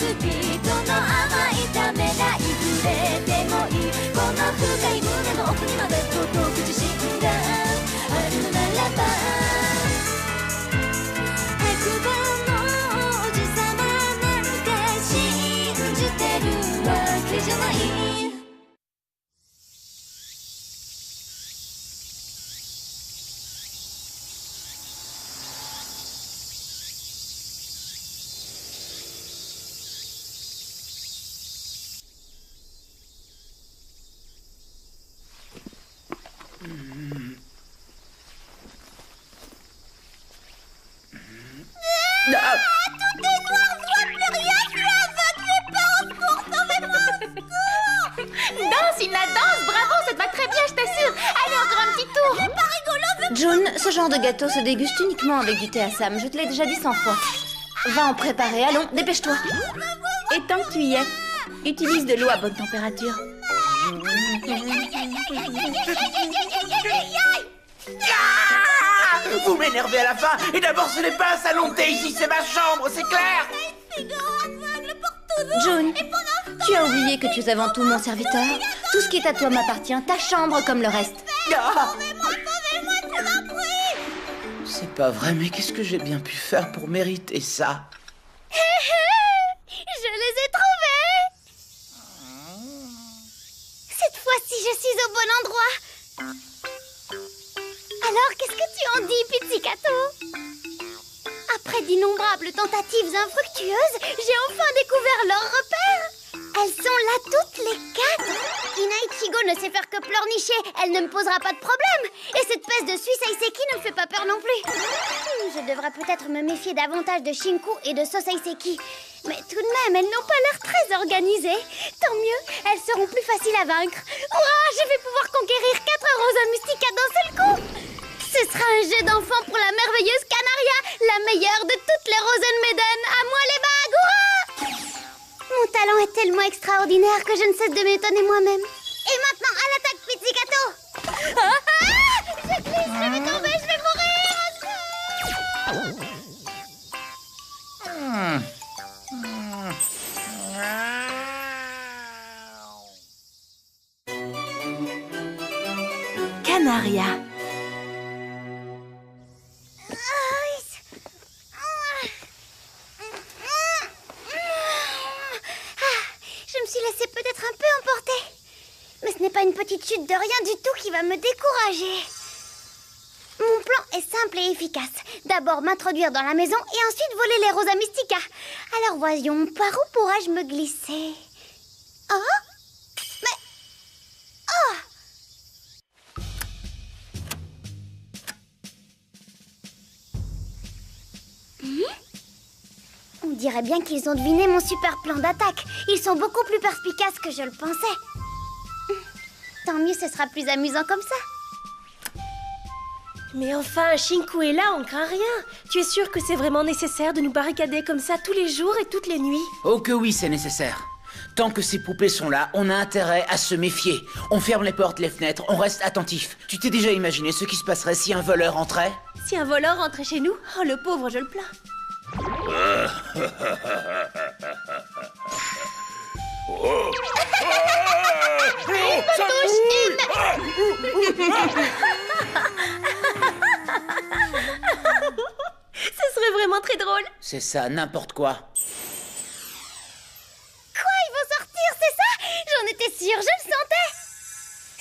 人の甘いためらい触れてもいいこの深い胸の奥にまで届く自信があるのならば白馬の王子様なんて信じてるわけじゃないJune, ce genre de gâteau se déguste uniquement avec du thé Assam, je te l'ai déjà dit 100 fois. Va en préparer, allons, dépêche-toi. Et tant que tu y es, utilise de l'eau à bonne température. Vous m'énervez à la fin. Et d'abord, ce n'est pas un salon de thé ici, c'est ma chambre, c'est clair. June, tu as oublié que tu es avant tout mon serviteur. Tout ce qui est à toi m'appartient, ta chambre comme le reste. C'est pas vrai, mais qu'est-ce que j'ai bien pu faire pour mériter ça? Je les ai trouvés! Cette fois-ci, je suis au bon endroit. Alors, qu'est-ce que tu en dis, Pizzicato? Après d'innombrables tentatives infructueuses, j'ai enfin découvert leur repère. Elles sont là toutes les 4. Ina Ichigo ne sait faire que pleurnicher, elle ne me posera pas de problème. Et cette peste de Suisse Aiseki ne me fait pas peur non plus. Je devrais peut-être me méfier davantage de Shinku et de Sosaiseki. Mais tout de même, elles n'ont pas l'air très organisées. Tant mieux, elles seront plus faciles à vaincre. Hurrah, je vais pouvoir conquérir 4 Rosa Mystica d'un seul coup. Ce sera un jeu d'enfant pour la merveilleuse Canaria, la meilleure de toutes les Rosen Maiden. À moi les bagues, hurrah! Mon talent est tellement extraordinaire que je ne cesse de m'étonner moi-même. Et maintenant, à l'attaque, Pizzicato! Je glisse, je vais tomber, je vais mourir! Canaria. Je me suis laissée peut-être un peu emporter. Mais ce n'est pas une petite chute de rien du tout qui va me décourager. Mon plan est simple et efficace. D'abord m'introduire dans la maison et ensuite voler les Rosa Mystica. Alors voyons, par où pourrais-je me glisser? Oh? Mais... Oh! On dirait bien qu'ils ont deviné mon super plan d'attaque. Ils sont beaucoup plus perspicaces que je le pensais. Tant mieux, ce sera plus amusant comme ça. Mais enfin, Shinku est là, on craint rien. Tu es sûr que c'est vraiment nécessaire de nous barricader comme ça tous les jours et toutes les nuits? Oh que oui, c'est nécessaire. Tant que ces poupées sont là, on a intérêt à se méfier. On ferme les portes, les fenêtres, on reste attentif. Tu t'es déjà imaginé ce qui se passerait si un voleur entrait? Si un voleur rentrait chez nous, oh le pauvre, je le plains. Ce serait vraiment très drôle. C'est ça, n'importe quoi. Quoi, ils vont sortir, c'est ça? J'en étais sûre, je le sentais.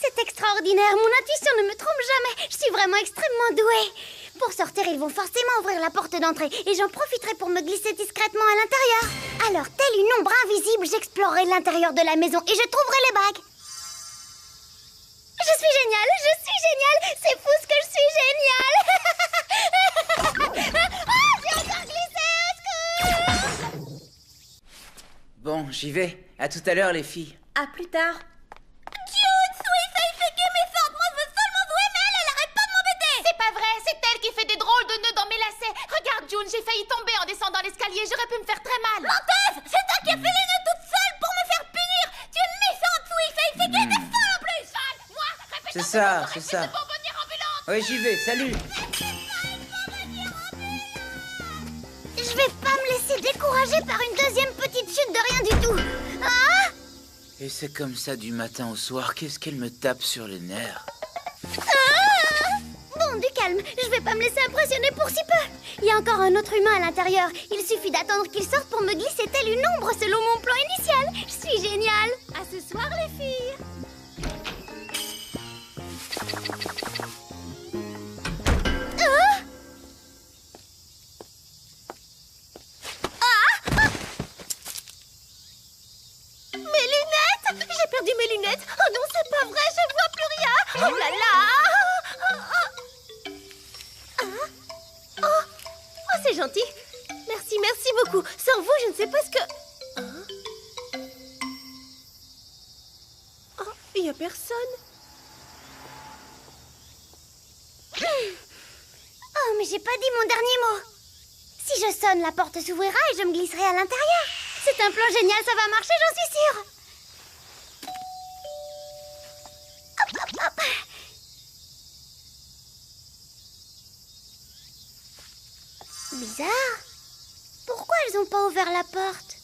C'est extraordinaire, mon intuition ne me trompe jamais. Je suis vraiment extrêmement douée. Pour sortir, ils vont forcément ouvrir la porte d'entrée et j'en profiterai pour me glisser discrètement à l'intérieur. Alors, telle une ombre invisible, j'explorerai l'intérieur de la maison et je trouverai les bagues. Je suis géniale, c'est fou ce que je suis géniale. Oh, j'ai encore glissé, au secours. Bon, j'y vais. À tout à l'heure, les filles. À plus tard. June, Suisse Aiseki est méchante. Moi, je veux seulement jouer, mais elle arrête pas de m'embêter. C'est pas vrai, c'est elle qui fait des drôles de nœuds dans mes lacets. Regarde, June, j'ai failli tomber en descendant l'escalier. J'aurais pu me faire très mal. Menteuse, c'est toi qui as fait les nœuds toute seule pour me faire punir. Tu es une méchante, Suisse Aiseki, t'es folle en plus. Moi, répète C'est ça, c'est ça. Oui, j'y vais, salut. Je vais pas me laisser décourager par une deuxième petite chute de de rien du tout. Ah! Et c'est comme ça du matin au soir. Qu'est-ce qu'elle me tape sur les nerfs? Bon, du calme, je vais pas me laisser impressionner pour si peu. Il y a encore un autre humain à l'intérieur. Il suffit d'attendre qu'il sorte pour me glisser telle une ombre selon mon plan initial. Je suis géniale. À ce soir, les filles. Mes lunettes! J'ai perdu mes lunettes. Oh non, c'est pas vrai, je vois plus rien. Oh là là! Oh, c'est gentil. Merci, merci beaucoup. Sans vous, je ne sais pas ce que... Oh, il n'y a personne. Oh, mais j'ai pas dit mon dernier mot. Si je sonne, la porte s'ouvrira et je me glisserai à l'intérieur. C'est un plan génial, ça va marcher, j'en suis sûre. Hop, hop, hop. Bizarre. Pourquoi elles n'ont pas ouvert la porte?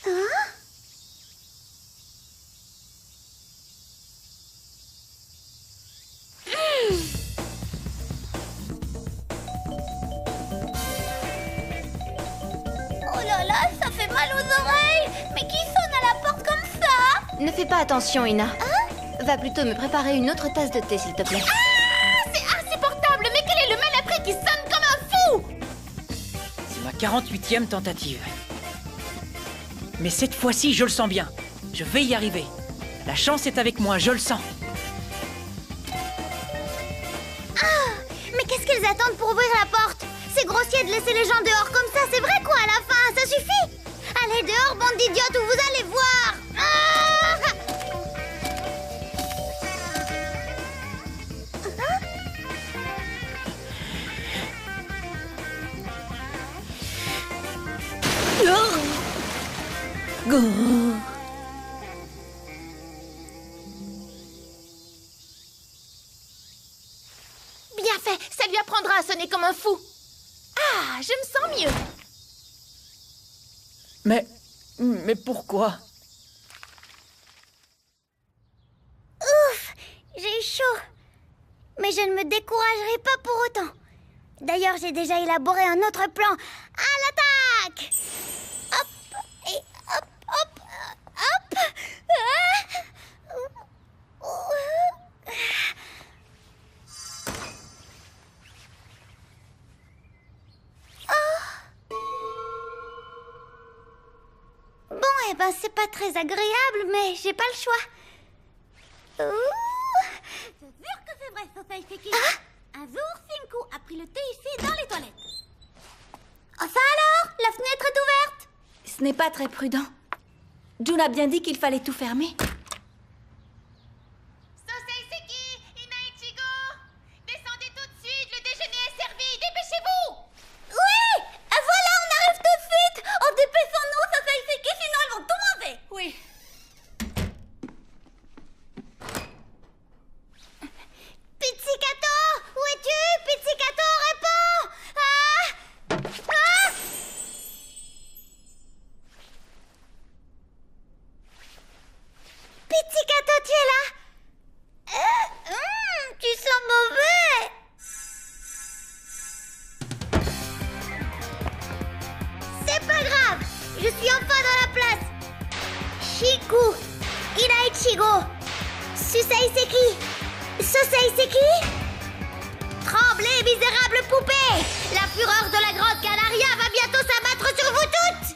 Hein? Oh là là, ça fait mal aux oreilles. Mais qui sonne à la porte comme ça? Ne fais pas attention, Ina. Va plutôt me préparer une autre tasse de thé, s'il te plaît. Ah, c'est insupportable. Mais quel est le malappris qui sonne comme un fou? C'est ma 48e tentative. Mais cette fois-ci, je le sens bien. Je vais y arriver. La chance est avec moi, je le sens. Mais qu'est-ce qu'elles attendent pour ouvrir la porte? C'est grossier de laisser les gens dehors comme ça, c'est vrai quoi à la fin, ça suffit. Allez dehors, bande d'idiotes, ou vous allez voir. Bien fait, ça lui apprendra à sonner comme un fou. Ah, je me sens mieux. Mais pourquoi? Ouf, j'ai eu chaud. Mais je ne me découragerai pas pour autant. D'ailleurs, j'ai déjà élaboré un autre plan. À l'attaque! Hop, et hop, hop, hop. Bon, eh ben, c'est pas très agréable, mais j'ai pas le choix. C'est sûr que c'est vrai, Sosai Seki. Un jour, Sinku a pris le thé ici dans les toilettes. Oh, ça alors? La fenêtre est ouverte? Ce n'est pas très prudent. June a bien dit qu'il fallait tout fermer. Sosai Seki, Ina Ichigo, descendez tout de suite, le déjeuner est servi, dépêchez-vous! Oui! Voilà, on arrive tout de suite! Oh, dépêchons-nous, Sosai Seki, sinon elles vont tout manger! Oui. Pizzicato! Où es-tu? Pizzicato, réponds! Ah! Ah! Pizzicato, tu es là? Tu sens mauvais! C'est pas grave, je suis enfin dans la place. Shiku, Ina Ichigo, Susei Seki, Sosai Seki? Tremblez, misérable poupée! La fureur de la grande Canaria va bientôt s'abattre sur vous toutes!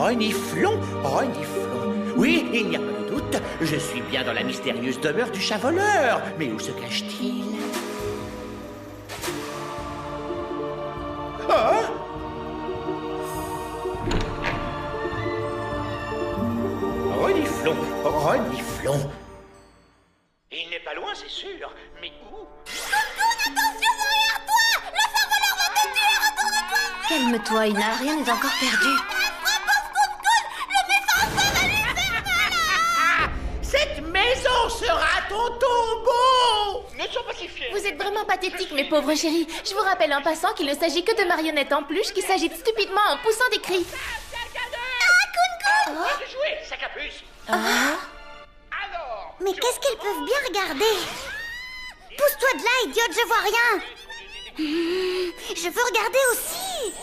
Reniflon, reniflon. Oui, il n'y a pas de doute, Je suis bien dans la mystérieuse demeure du chat voleur. Mais où se cache-t-il? Ah! Reniflons, reniflons. Il n'est pas loin, c'est sûr. Mais où? Calme-toi, Ina, rien n'est encore perdu. Cette maison sera ton tombeau! Ne sois pas si fiers. Vous êtes vraiment pathétique, mes pauvres chéris. Je vous rappelle en passant qu'il ne s'agit que de marionnettes en peluche qui s'agitent stupidement en poussant des cris. Laisse jouer, sac à puce. Alors, Mais qu'est-ce qu'elles peuvent bien regarder? Pousse-toi de là, idiote, je vois rien. Je veux regarder aussi.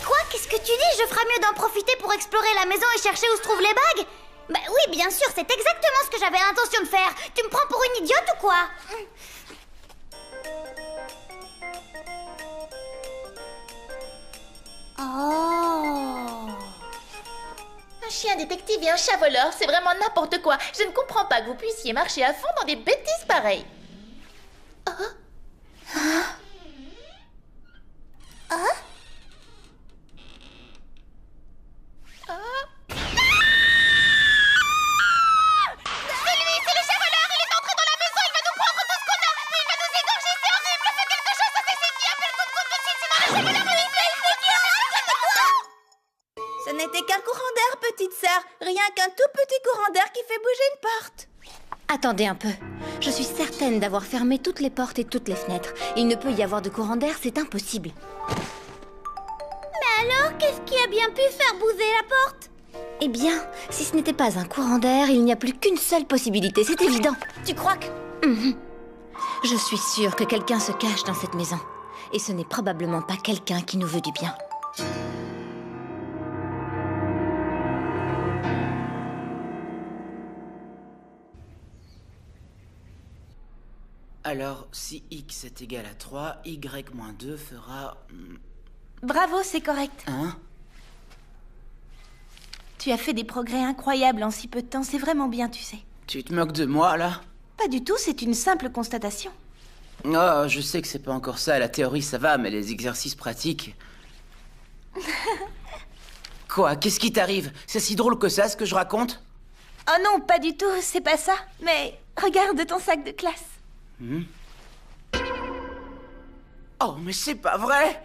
Quoi? Qu'est-ce que tu dis? Je ferais mieux d'en profiter pour explorer la maison et chercher où se trouvent les bagues? Bah oui, bien sûr, c'est exactement ce que j'avais l'intention de faire. Tu me prends pour une idiote ou quoi? Oh. Un chien détective et un chat voleur, c'est vraiment n'importe quoi. Je ne comprends pas que vous puissiez marcher à fond dans des bêtises pareilles. Ce n'était qu'un courant d'air, petite sœur. Rien qu'un tout petit courant d'air qui fait bouger une porte. Attendez un peu. Je suis certaine d'avoir fermé toutes les portes et toutes les fenêtres. Il ne peut y avoir de courant d'air, c'est impossible. Mais alors, qu'est-ce qui a bien pu faire bouger la porte? Eh bien, si ce n'était pas un courant d'air, il n'y a plus qu'une seule possibilité, c'est évident. Tu crois que... Je suis sûre que quelqu'un se cache dans cette maison. Et ce n'est probablement pas quelqu'un qui nous veut du bien. Alors, si x est égal à 3, y moins 2 fera... Bravo, c'est correct. Hein? Tu as fait des progrès incroyables en si peu de temps, c'est vraiment bien, tu sais. Tu te moques de moi, là? Pas du tout, c'est une simple constatation. Oh, je sais que c'est pas encore ça, la théorie ça va, mais les exercices pratiques... Quoi? Qu'est-ce qui t'arrive? C'est si drôle que ça, ce que je raconte? Oh non, pas du tout, c'est pas ça. Mais regarde ton sac de classe. Oh, mais c'est pas vrai!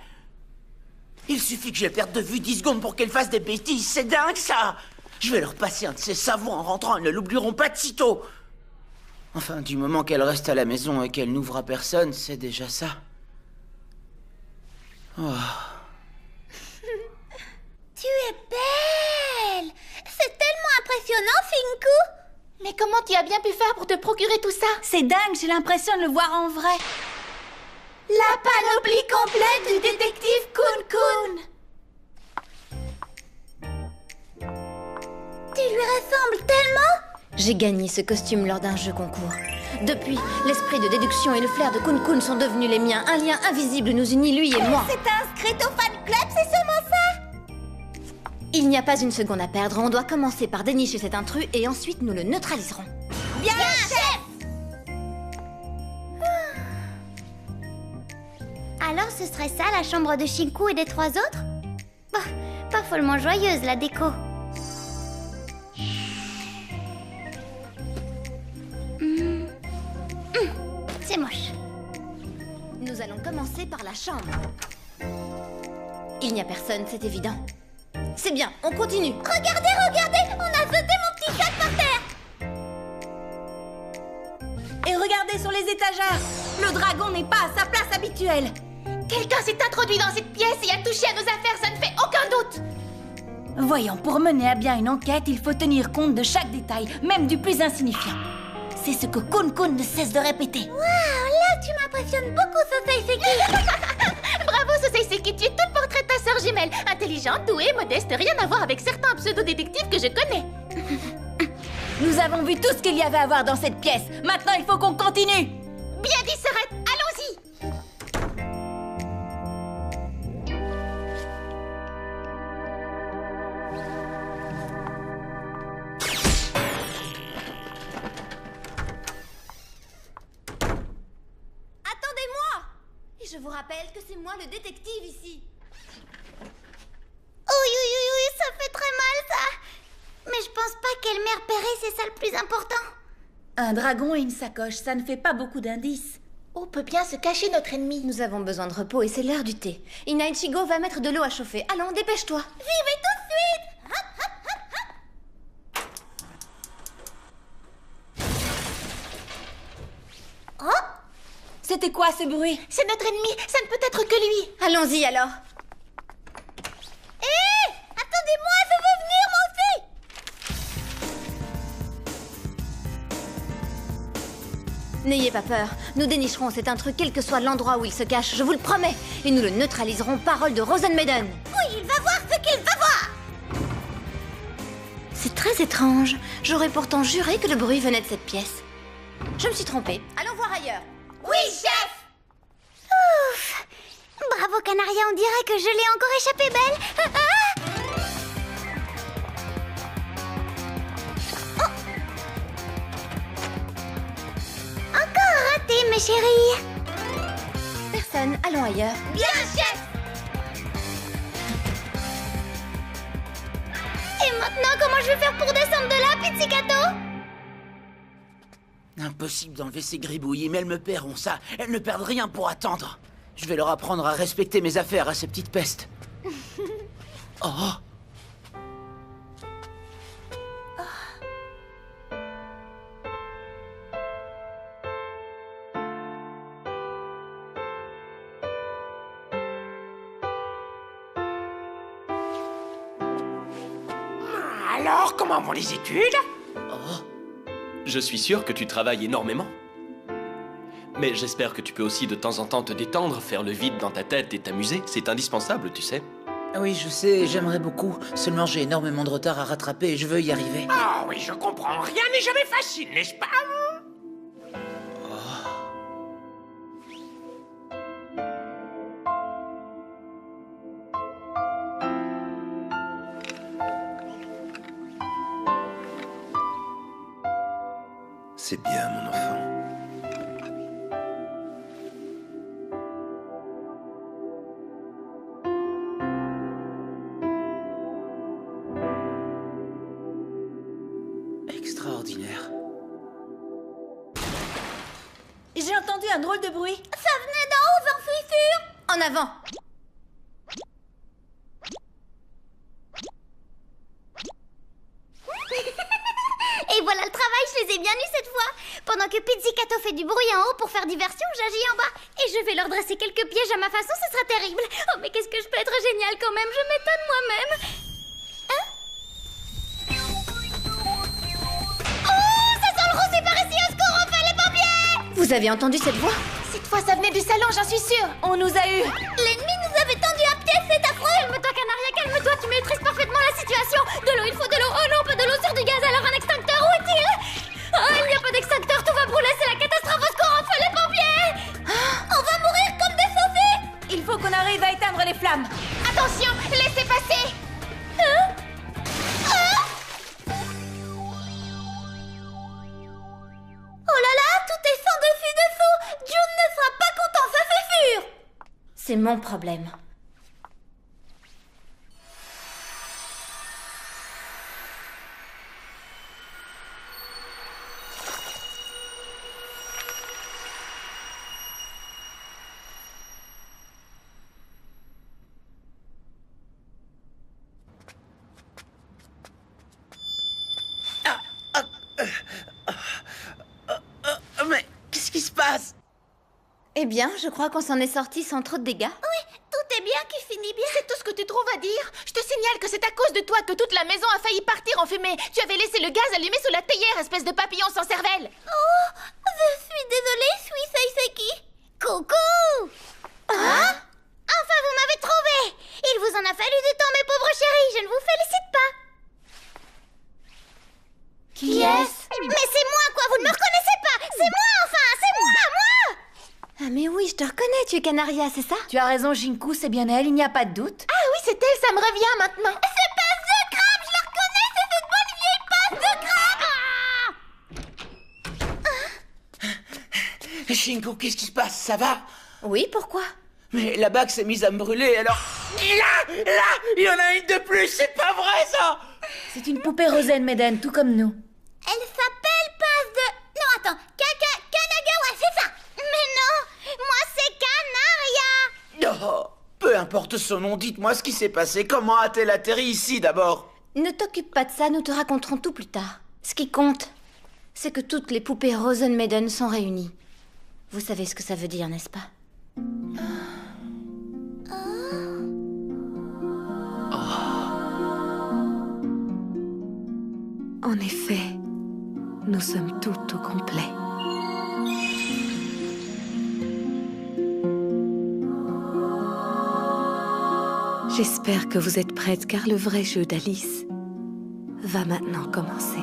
Il suffit que je les perde de vue 10 secondes pour qu'elles fassent des bêtises, c'est dingue ça! Je vais leur passer un de ces savons en rentrant, elles ne l'oublieront pas de sitôt! Enfin, du moment qu'elle reste à la maison et qu'elle n'ouvre à personne, c'est déjà ça. Oh. Tu es belle! C'est tellement impressionnant, Finku! Mais comment tu as bien pu faire pour te procurer tout ça? C'est dingue, j'ai l'impression de le voir en vrai. La panoplie complète du détective Kun Kun. Tu lui ressembles tellement! J'ai gagné ce costume lors d'un jeu concours. Depuis, l'esprit de déduction et le flair de Kun Kun sont devenus les miens. Un lien invisible nous unit, lui et moi. C'est inscrite au fan club, c'est sûrement ça! Il n'y a pas une seconde à perdre. On doit commencer par dénicher cet intrus et ensuite nous le neutraliserons. Bien, chef! Alors ce serait ça la chambre de Shinku et des 3 autres? Bah, pas follement joyeuse la déco. C'est moche. Nous allons commencer par la chambre. Il n'y a personne, c'est évident. C'est bien, on continue. Regardez, regardez! On a jeté mon petit sac par terre! Et regardez sur les étagères. Le dragon n'est pas à sa place habituelle. Quelqu'un s'est introduit dans cette pièce et a touché à nos affaires, ça ne fait aucun doute! Voyons, pour mener à bien une enquête, il faut tenir compte de chaque détail, même du plus insignifiant. C'est ce que Kun Kun ne cesse de répéter. Waouh, là tu m'impressionnes beaucoup, Soseiseki! Bravo, Soseiseki, tu es tout le portrait de ta sœur jumelle. Intelligente, douée, modeste, rien à voir avec certains pseudo-détectives que je connais. Nous avons vu tout ce qu'il y avait à voir dans cette pièce. Maintenant, il faut qu'on continue. Bien dit, Serette, allons-y! Je vous rappelle que c'est moi le détective ici. Oui, ça fait très mal, ça. Mais je pense pas qu'elle m'ait repéré, c'est ça le plus important. Un dragon et une sacoche, ça ne fait pas beaucoup d'indices. Où peut bien se cacher notre ennemi? Nous avons besoin de repos et c'est l'heure du thé. Ina Ichigo va mettre de l'eau à chauffer. Allons, dépêche-toi. J'y vais tout de suite. C'était quoi ce bruit? C'est notre ennemi, ça ne peut être que lui. Allons-y alors. Hé, attendez-moi, je veux venir, moi aussi. N'ayez pas peur. Nous dénicherons cet intrus quel que soit l'endroit où il se cache, je vous le promets. Et nous le neutraliserons, parole de Rosenmaiden. Oui, il va voir ce qu'il va voir. C'est très étrange. J'aurais pourtant juré que le bruit venait de cette pièce. Je me suis trompée. Allons voir ailleurs. Oui, chef. Ouf. Bravo, Canaria, on dirait que je l'ai encore échappé belle. Encore raté, mes chéris. Personne, allons ailleurs. Bien, chef. Et maintenant, comment je vais faire pour descendre de là, Pizzicato? Impossible d'enlever ces gribouillis, mais elles me paieront ça. Elles ne perdent rien pour attendre. Je vais leur apprendre à respecter mes affaires à ces petites pestes. Oh! Alors, comment vont les études? Je suis sûr que tu travailles énormément. Mais j'espère que tu peux aussi de temps en temps te détendre, faire le vide dans ta tête et t'amuser. C'est indispensable, tu sais. Oui, je sais, j'aimerais beaucoup. Seulement, j'ai énormément de retard à rattraper et je veux y arriver. Ah oui, je comprends. Rien n'est jamais facile, n'est-ce pas? C'est bien, mon enfant. Extraordinaire. J'ai entendu un drôle de bruit. Ça venait d'en haut, j'en suis sûre. En avant. Et voilà le travail, je les ai bien eus cette fois. Pendant que Pizzicato fait du bruit en haut pour faire diversion, j'agis en bas. Et je vais leur dresser quelques pièges à ma façon, ce sera terrible. Oh, mais qu'est-ce que je peux être génial quand même, je m'étonne moi-même. Hein? Oh, ça sent le rosé par ici, au secours, on fait les pompiers! Vous avez entendu cette voix? Cette fois, ça venait du salon, j'en suis sûre. On nous a eu. L'ennemi nous avait tendu à pied, c'est affreux. Calme-toi, Canaria, calme-toi, tu maîtrises parfaitement la situation. De l'eau, il faut de l'eau. Oh non, pas de l'eau sur du gaz, alors un extincteur, où est-il? Oh, il n'y a pas d'extincteur, tout va brûler, c'est la catastrophe, au secours, on fait les pompiers! On va mourir comme des saucés! Il faut qu'on arrive à éteindre les flammes. Attention, laissez passer. Oh là là, tout est sans dessus dessous. June ne sera pas content, ça c'est sûr. C'est mon problème. Mais qu'est-ce qui se passe? Eh bien, je crois qu'on s'en est sorti sans trop de dégâts. Oui, tout est bien qui finit bien. C'est tout ce que tu trouves à dire? Je te signale que c'est à cause de toi que toute la maison a failli partir en fumée. Tu avais laissé le gaz allumé sous la théière, espèce de papillon sans cervelle. Oh, je suis désolée, suis Seiseki. Coucou. Hein? Enfin, vous m'avez trouvé. Il vous en a fallu du temps, mes pauvres chéris. Je ne vous félicite pas. Qui est-ce? Mais c'est moi, quoi. Vous ne me reconnaissez pas. C'est moi, enfin. C'est moi. Ah mais oui, je te reconnais, tu es Canaria, c'est ça? Tu as raison, Jinku, c'est bien elle, il n'y a pas de doute. Ah oui, c'est elle, ça me revient maintenant. C'est Passe de Crabe, je la reconnais. C'est cette bonne vieille Passe de Crabe. Shinku, qu'est-ce qui se passe? Ça va? Oui, pourquoi? Mais la bague s'est mise à me brûler, alors... Là, il y en a une de plus, c'est pas vrai, ça! C'est une poupée Rosen Maiden, tout comme nous. Elle s'appelle Pince de... Non, attends, Kanagawa, c'est ça. Mais non, moi c'est Canaria. Oh, peu importe son nom, dites-moi ce qui s'est passé. Comment a-t-elle atterri ici, d'abord? Ne t'occupe pas de ça, nous te raconterons tout plus tard. Ce qui compte, c'est que toutes les poupées Rosen Maiden sont réunies. Vous savez ce que ça veut dire, n'est-ce pas? En effet, nous sommes toutes au complet. J'espère que vous êtes prêtes car le vrai jeu d'Alice va maintenant commencer.